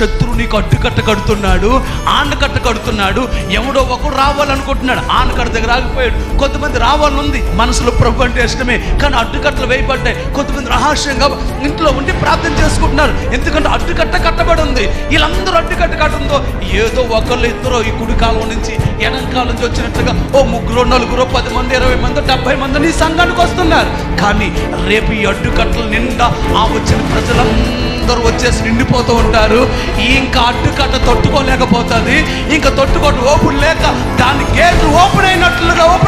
శత్రువు నీకు అడ్డుకట్ట కడుతున్నాడు, ఆనకట్ట కడుతున్నాడు. ఎవడో ఒకడు రావాలనుకుంటున్నాడు, ఆనకట్ట దగ్గర ఆగిపోయాడు. కొంతమంది రావాలనుంది, మనసులో ప్రభు అంటే ఇష్టమే, కానీ అడ్డుకట్టలు వేయబడ్డాయి. కొంతమంది రహస్యంగా ఇంట్లో ఉండి ప్రార్థన చేసుకుంటున్నారు, ఎందుకంటే అడ్డుకట్ట కట్టబడి ఉంది. వీళ్ళందరూ అడ్డుకట్ట కట్టుందో ఏదో ఒకళ్ళు ఇద్దరు ఈ కుడి కాలం నుంచి ఎడం కాలం నుంచి వచ్చినట్టుగా ఓ 3, 4, 10 మంది, 20 మంది, 70 మంది నీ సంఘానికి వస్తున్నారు. కానీ రేపు ఈ అడ్డుకట్టల నిండా ఆ వచ్చిన ప్రజలందరూ వచ్చేసి నిండిపోతూ ఉంటారు. ఇంకా అడ్డుకట్ట తట్టుకోలేకపోతుంది. ఇంకా ఓపెన్ లేక దాని గేట్లు ఓపెన్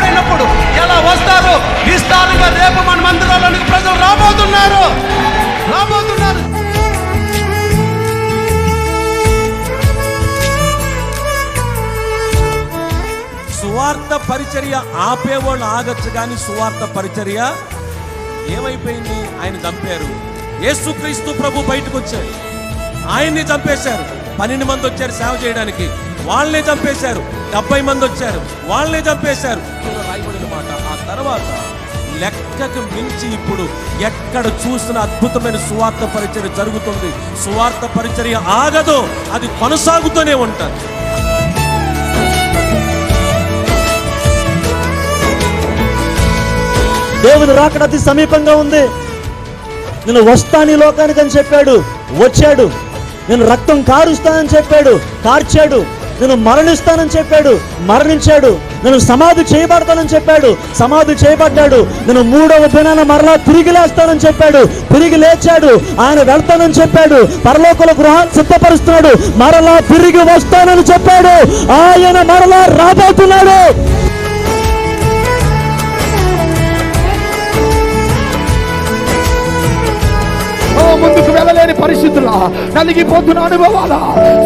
అయినప్పుడు ఎలా వస్తారు? విస్తారంగా రేపు మన మందిరాలకు ప్రజలు రాబోతున్నారు. సువార్త పరిచర్య ఆపేవాళ్ళు ఆగచ్చు, కానీ సువార్త పరిచర్య ఏమైపోయింది? ఆయన చంపారు. యేసుక్రీస్తు ప్రభు బయటకు వచ్చారు, ఆయన్ని చంపేశారు. 12 మంది వచ్చారు సేవ చేయడానికి, వాళ్ళనే చంపేశారు. 70 మంది వచ్చారు, వాళ్ళనే చంపేశారు. రాయబడిన మాట. ఆ తర్వాత లెక్కకు మించి ఇప్పుడు ఎక్కడ చూసిన అద్భుతమైన సువార్త పరిచర్య జరుగుతుంది. సువార్త పరిచర్య ఆగదు, అది కొనసాగుతూనే ఉంటారు. దేవుని రాకడ అతి సమీపంగా ఉంది. నేను వస్తాను ఈ లోకానికి అని చెప్పాడు, వచ్చాడు. నేను రక్తం కారుస్తానని చెప్పాడు, కార్చాడు. నేను మరణిస్తానని చెప్పాడు, మరణించాడు. నేను సమాధి చేయబడతానని చెప్పాడు, సమాధి చేయబడ్డాడు. నేను 3వ దినాన మరలా తిరిగి లేస్తానని చెప్పాడు, తిరిగి లేచాడు. ఆయన వెళ్తానని చెప్పాడు, పరలోకల గృహాన్ని సిద్ధపరుస్తున్నాడు. మరలా తిరిగి వస్తానని చెప్పాడు, ఆయన మరలా రాబోతున్నాడు. ముందుకు వెళ్ళలేని పరిస్థితుల, నలిగిపోతున్న అనుభవాల,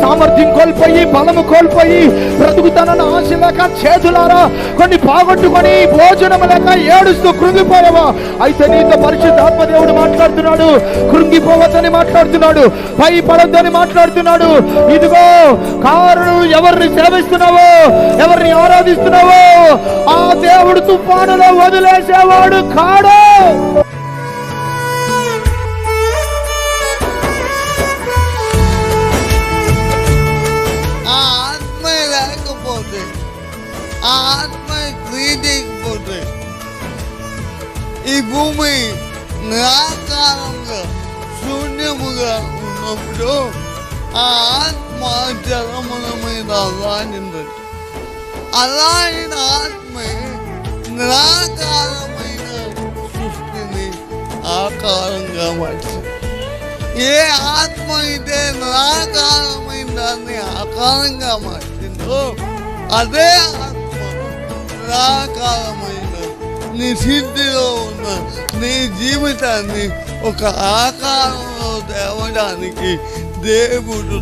సామర్థ్యం కోల్పోయి, బలము కోల్పోయి, బ్రతుకుతానన్న ఆశ లేక, చేతులారా కొన్ని పోగొట్టుకొని, భోజనం లేక ఏడుస్తూ కృంగిపోయావా? అయితే నీతో పరిశుద్ధాత్మ దేవుడు మాట్లాడుతున్నాడు. కృంగిపోవద్దని మాట్లాడుతున్నాడు, భయపడొద్దని మాట్లాడుతున్నాడు. ఇదిగో కారు ఎవరిని సేవిస్తున్నావో, ఎవరిని ఆరాధిస్తున్నావో ఆ దేవుడు తుఫానులో వదిలేసేవాడు కాడు. ఆత్మ క్రీడకపోతే ఈ భూమి నిరాకారంగా శూన్యముగా ఉన్నప్పుడు ఆ ఆత్మ జలముల మీద అలాంటిదంట. అలాంటి ఆత్మ నిరాకారమైన సృష్టిని ఆకారంగా మార్చింది. ఏ ఆత్మ అయితే నిరాకారమైన దాన్ని ఆకారంగా మార్చిందో అదే ఆత్మ నిరాకారమైన నీ స్థితిలో ఉన్న నీ జీవితాన్ని ఒక ఆకారంలో తేవడానికి దేవుడు